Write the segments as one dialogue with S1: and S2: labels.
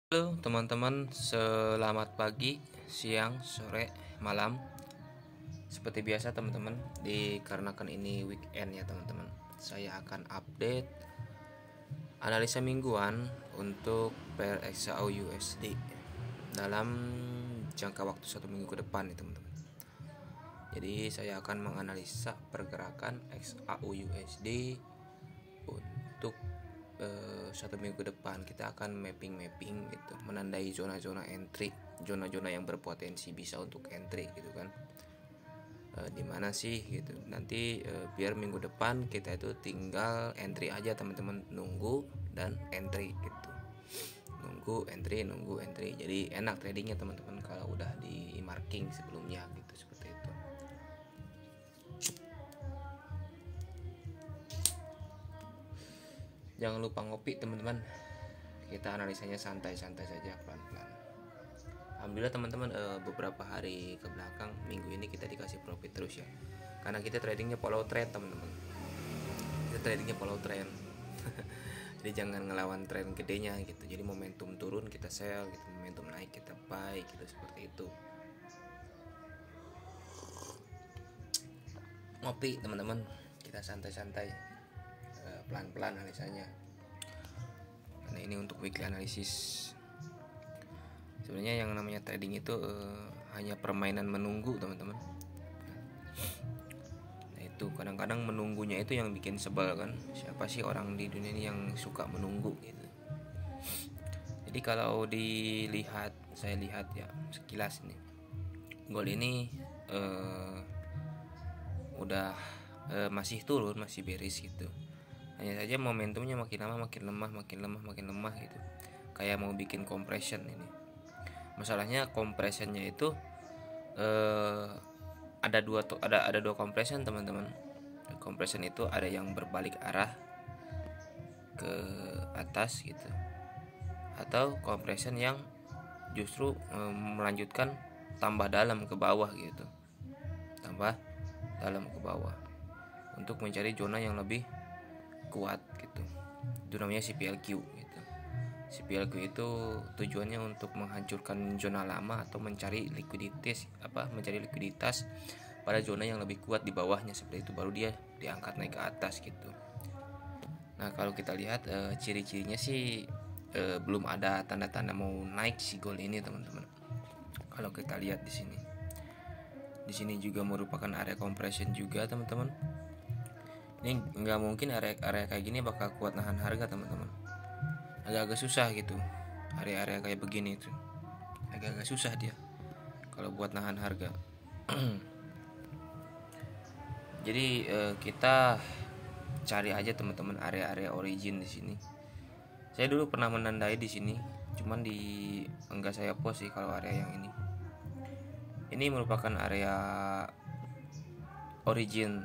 S1: Halo teman-teman, selamat pagi, siang, sore, malam. Seperti biasa teman-teman, dikarenakan ini weekend ya teman-teman, saya akan update analisa mingguan untuk pair XAU USD dalam jangka waktu 1 minggu ke depan nih teman-teman. Jadi saya akan menganalisa pergerakan XAU USD untuk 1 minggu ke depan. Kita akan mapping gitu, menandai zona-zona entry, zona-zona yang berpotensi bisa untuk entry gitu kan. Di mana sih gitu. Nanti biar minggu depan kita itu tinggal entry aja teman-teman, nunggu dan entry gitu. Nunggu entry. Jadi enak tradingnya teman-teman kalau udah di marking sebelumnya gitu, seperti itu. Jangan lupa ngopi teman-teman. Kita analisanya santai-santai saja, pelan-pelan. Alhamdulillah teman-teman, beberapa hari ke belakang minggu ini kita dikasih profit terus ya. Karena kita tradingnya follow trend teman-teman. Kita tradingnya follow trend. Jadi jangan ngelawan tren gedenya gitu. Jadi momentum turun kita sell gitu, momentum naik kita buy gitu, seperti itu. Ngopi teman-teman, kita santai-santai, pelan-pelan analisanya. Karena ini untuk weekly analysis. Sebenarnya yang namanya trading itu hanya permainan menunggu teman-teman. Nah itu kadang-kadang menunggunya itu yang bikin sebel kan. Siapa sih orang di dunia ini yang suka menunggu gitu. Jadi kalau dilihat, saya lihat ya sekilas nih, gold ini udah masih turun, masih bearish gitu. Hanya saja momentumnya makin lama makin lemah gitu. Kayak mau bikin compression ini. Masalahnya compressionnya itu ada dua compression teman-teman. Compression itu ada yang berbalik arah ke atas gitu, atau compression yang justru melanjutkan tambah dalam ke bawah gitu, tambah dalam ke bawah untuk mencari zona yang lebih kuat gitu. Itu namanya CPLQ gitu. CPLQ itu tujuannya untuk menghancurkan zona lama atau mencari likuiditas pada zona yang lebih kuat di bawahnya, seperti itu baru dia diangkat naik ke atas gitu. Nah, kalau kita lihat ciri-cirinya sih belum ada tanda-tanda mau naik si gold ini teman-teman. Kalau kita lihat di sini. Di sini juga merupakan area compression juga teman-teman. Ini nggak mungkin area kayak gini bakal kuat nahan harga teman-teman. Agak-agak susah gitu. Area-area kayak begini itu agak-agak susah dia kalau buat nahan harga. Jadi kita cari aja teman-teman area-area origin di sini. Saya dulu pernah menandai di sini, cuman enggak saya post sih kalau area yang ini. Ini merupakan area origin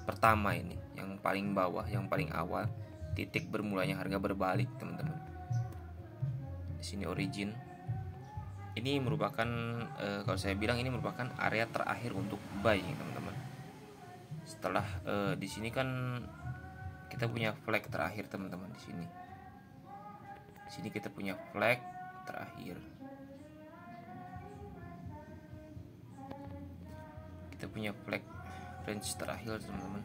S1: pertama ini, yang paling bawah, yang paling awal, titik bermulanya harga berbalik teman-teman. Di sini origin. Ini merupakan kalau saya bilang ini merupakan area terakhir untuk buy teman-teman. Setelah di sini kan kita punya flag terakhir teman-teman di sini. Di sini kita punya flag terakhir. Kita punya flag range terakhir teman-teman.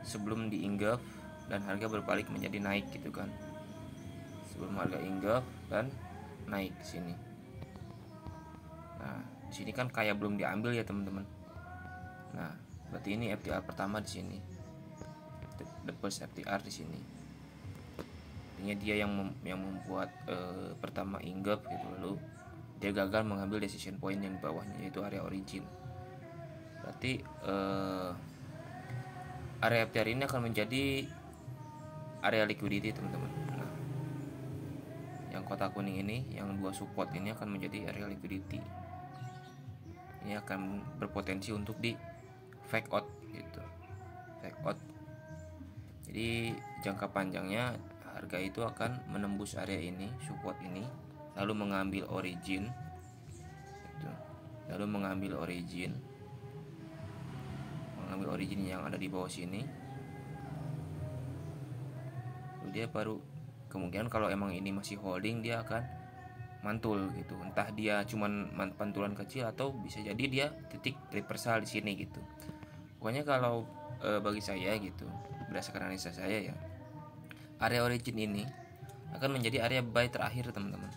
S1: Sebelum di engulf dan harga berbalik menjadi naik gitu kan. Sebelum harga engulf dan naik ke sini. Nah, di sini kan kayak belum diambil ya teman-teman. Nah, berarti ini FTR pertama di sini. The first FTR di sini. Artinya dia yang membuat pertama engulf gitu, lalu dia gagal mengambil decision point yang di bawahnya, yaitu area origin. Berarti area FTR ini akan menjadi area liquidity teman-teman. Nah, yang kotak kuning ini, yang dua support ini akan menjadi area liquidity. Ini akan berpotensi untuk di fake out gitu, fake out. Jadi jangka panjangnya harga itu akan menembus area ini, support ini, lalu mengambil origin gitu. Lalu mengambil origin yang ada di bawah sini. Lalu dia baru kemungkinan kalau emang ini masih holding, dia akan mantul gitu, entah dia cuman pantulan kecil atau bisa jadi dia titik reversal di sini gitu. Pokoknya kalau bagi saya gitu, berdasarkan analisa saya ya, area origin ini akan menjadi area buy terakhir teman-teman.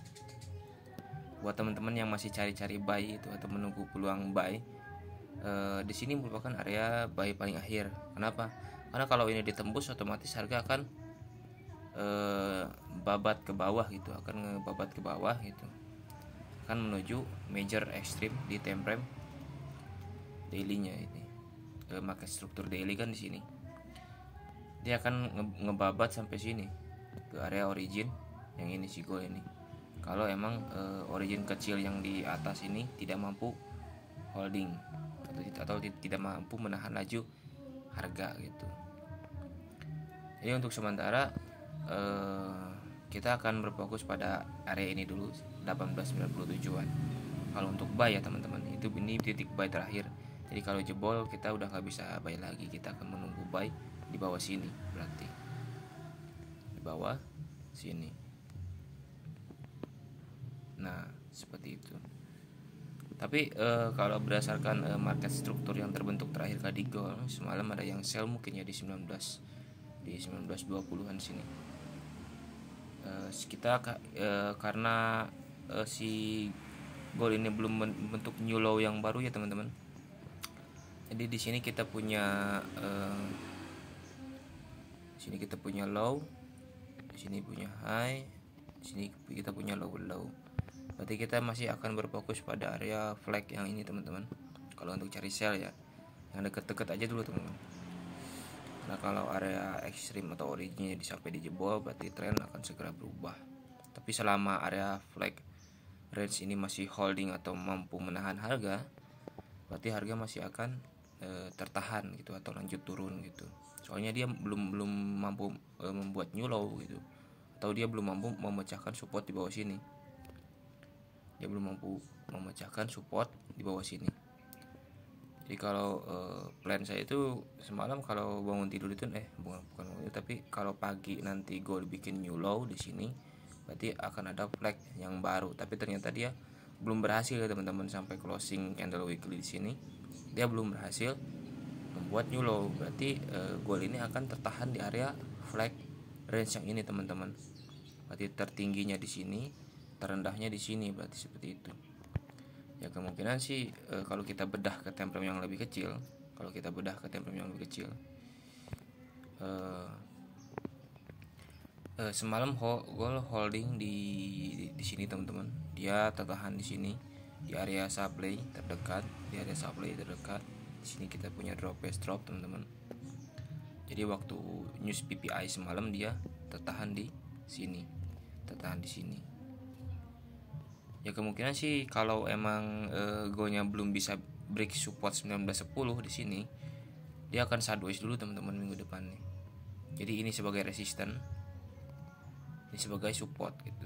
S1: Buat teman-teman yang masih cari-cari buy itu atau menunggu peluang buy, di sini merupakan area buy paling akhir. Kenapa? Karena kalau ini ditembus otomatis harga akan babat ke bawah gitu, akan ngebabat ke bawah gitu, akan menuju major extreme di time frame daily-nya ini. Market struktur daily kan di sini. Dia akan ngebabat sampai sini ke area origin yang ini si gold ini. Kalau emang origin kecil yang di atas ini tidak mampu holding atau tidak mampu menahan laju harga gitu. Jadi untuk sementara kita akan berfokus pada area ini dulu 1897-an. Kalau untuk buy ya teman-teman, ini titik buy terakhir. Jadi kalau jebol kita udah nggak bisa buy lagi, kita akan menunggu buy di bawah sini, berarti di bawah sini. Nah seperti itu. Tapi kalau berdasarkan market struktur yang terbentuk terakhir kali gold, semalam ada yang sell mungkin ya di 1920-an sini. Kita karena si gold ini belum membentuk new low yang baru ya teman-teman. Jadi di sini kita punya sini kita punya low, di sini punya high, di sini kita punya low. Berarti kita masih akan berfokus pada area flag yang ini teman-teman. Kalau untuk cari sell ya, yang deket-deket aja dulu teman-teman. Nah kalau area ekstrim atau originnya sampai dijebol, berarti tren akan segera berubah. Tapi selama area flag range ini masih holding atau mampu menahan harga, berarti harga masih akan tertahan gitu atau lanjut turun gitu. Soalnya dia belum mampu membuat new low gitu, atau dia belum mampu memecahkan support di bawah sini. Dia belum mampu memecahkan support di bawah sini. Jadi kalau plan saya itu semalam kalau bangun tidur itu bukan bangun, tapi kalau pagi nanti gold bikin new low di sini, berarti akan ada flag yang baru. Tapi ternyata dia belum berhasil ya teman-teman, sampai closing candle weekly di sini dia belum berhasil membuat new low. Berarti gold ini akan tertahan di area flag range yang ini teman-teman. Berarti tertingginya di sini, terendahnya di sini, berarti seperti itu. Ya kemungkinan sih kalau kita bedah ke time frame yang lebih kecil, semalam gold holding di sini teman-teman. Dia tertahan di sini di area supply terdekat, Di sini kita punya drop base drop teman-teman. Jadi waktu news PPI semalam dia tertahan di sini. Ya kemungkinan sih kalau emang goalnya belum bisa break support 1910 di sini, dia akan sideways dulu teman-teman minggu depan nih. Jadi ini sebagai resisten, ini sebagai support gitu.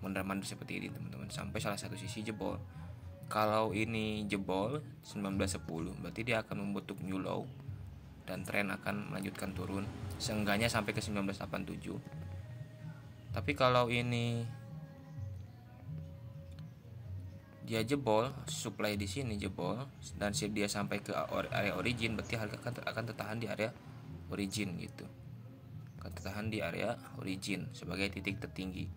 S1: Mondar-mandir seperti ini teman-teman sampai salah satu sisi jebol. Kalau ini jebol 1910, berarti dia akan membentuk new low dan tren akan melanjutkan turun seenggaknya sampai ke 1987. Tapi kalau ini dia jebol, supply di sini jebol dan dia sampai ke area origin, berarti harga akan tertahan di area origin gitu. Akan tertahan di area origin sebagai titik tertinggi.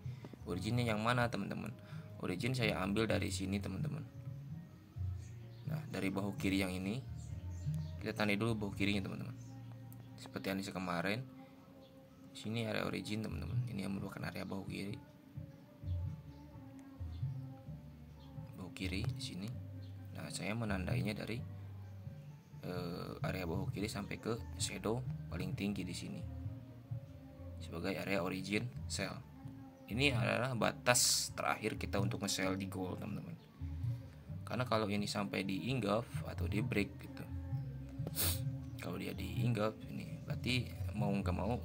S1: Originnya yang mana teman-teman? Origin saya ambil dari sini teman-teman. Nah, dari bahu kiri yang ini kita tandai dulu bahu kirinya teman-teman. Seperti yang kemarin. Sini area origin teman-teman. Ini yang merupakan area bahu kiri. Kiri di sini. Nah, saya menandainya dari area bahu kiri sampai ke shadow paling tinggi di sini sebagai area origin sell. Ini adalah batas terakhir kita untuk nge-sell di gold, teman-teman. Karena kalau ini sampai di engulf atau di break gitu. Kalau dia di engulf ini, berarti mau nggak mau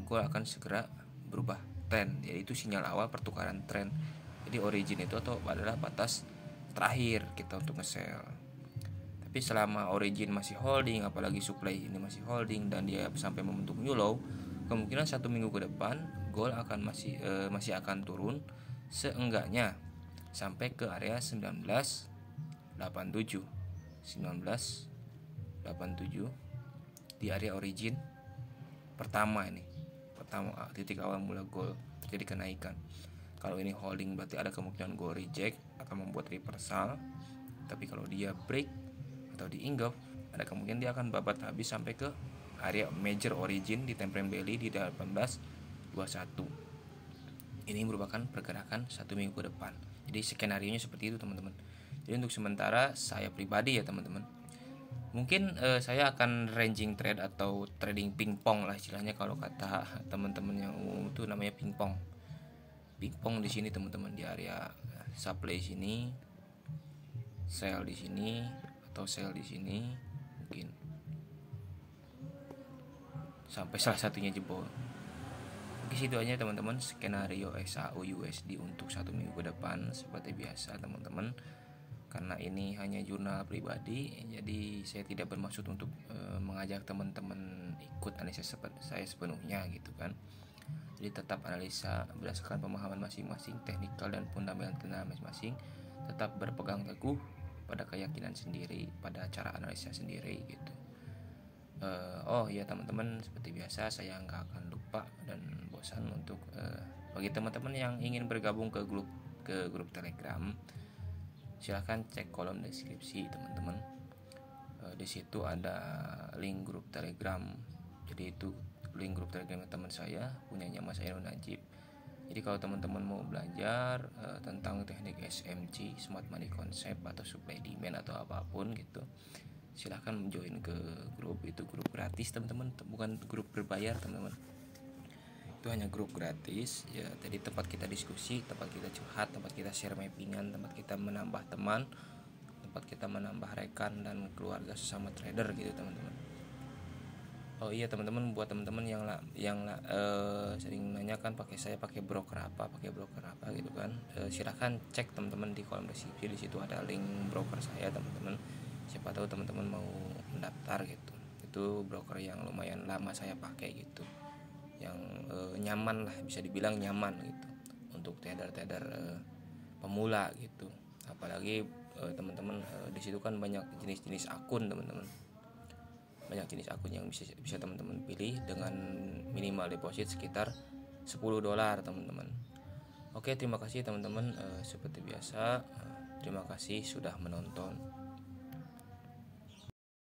S1: gold akan segera berubah tren. Yaitu sinyal awal pertukaran tren. Jadi origin itu adalah batas terakhir kita untuk nge-sell. Tapi selama origin masih holding, apalagi supply ini masih holding dan dia sampai membentuk new low, kemungkinan 1 minggu ke depan gold akan masih akan turun seenggaknya sampai ke area 1987 di area origin pertama titik awal mula gol terjadi kenaikan. Kalau ini holding berarti ada kemungkinan gol reject atau membuat reversal, tapi kalau dia break atau di engulf ada kemungkinan dia akan babat habis sampai ke area major origin di time frame daily di 1821. Ini merupakan pergerakan 1 minggu ke depan. Jadi skenario nya seperti itu teman-teman. Jadi untuk sementara saya pribadi ya teman-teman, mungkin saya akan ranging trade atau trading pingpong lah istilahnya, kalau kata teman-teman yang umum itu namanya pingpong. Pingpong di sini teman-teman, di area supply sini, sell di sini atau sell di sini, mungkin sampai salah satunya jebol. Oke, situ aja teman-teman skenario SAU USD untuk 1 minggu ke depan. Seperti biasa teman-teman, karena ini hanya jurnal pribadi, jadi saya tidak bermaksud untuk mengajak teman-teman ikut analisis saya sepenuhnya gitu kan. Jadi tetap analisa berdasarkan pemahaman masing-masing, teknikal dan fundamental masing-masing, tetap berpegang teguh pada keyakinan sendiri, pada cara analisa sendiri gitu. Oh ya teman-teman, seperti biasa saya nggak akan lupa dan bosan untuk bagi teman-teman yang ingin bergabung ke grup Telegram, silahkan cek kolom deskripsi teman-teman. Di situ ada link grup Telegram. Jadi itu link grup Telegram teman saya, punyanya Mas Ainun Najib. Jadi kalau teman-teman mau belajar tentang teknik SMC, Smart Money Concept atau supply demand atau apapun gitu, silahkan join ke grup. Itu grup gratis teman-teman, bukan grup berbayar teman-teman. Itu hanya grup gratis ya. Jadi tempat kita diskusi, tempat kita curhat, tempat kita share mappingan, tempat kita menambah teman, tempat kita menambah rekan dan keluarga sesama trader gitu teman-teman. Oh iya teman-teman, buat teman-teman yang sering nanyakan saya pakai broker apa gitu kan, silahkan cek teman-teman di kolom deskripsi. Di situ ada link broker saya teman-teman. Siapa tahu teman-teman mau mendaftar gitu. Itu broker yang lumayan lama saya pakai gitu, yang nyaman lah, bisa dibilang nyaman gitu untuk trader-trader pemula gitu. Apalagi teman-teman di situ kan banyak jenis-jenis akun teman-teman, banyak jenis akun yang bisa teman-teman pilih dengan minimal deposit sekitar $10 teman-teman. Oke, terima kasih teman-teman. Seperti biasa, terima kasih sudah menonton.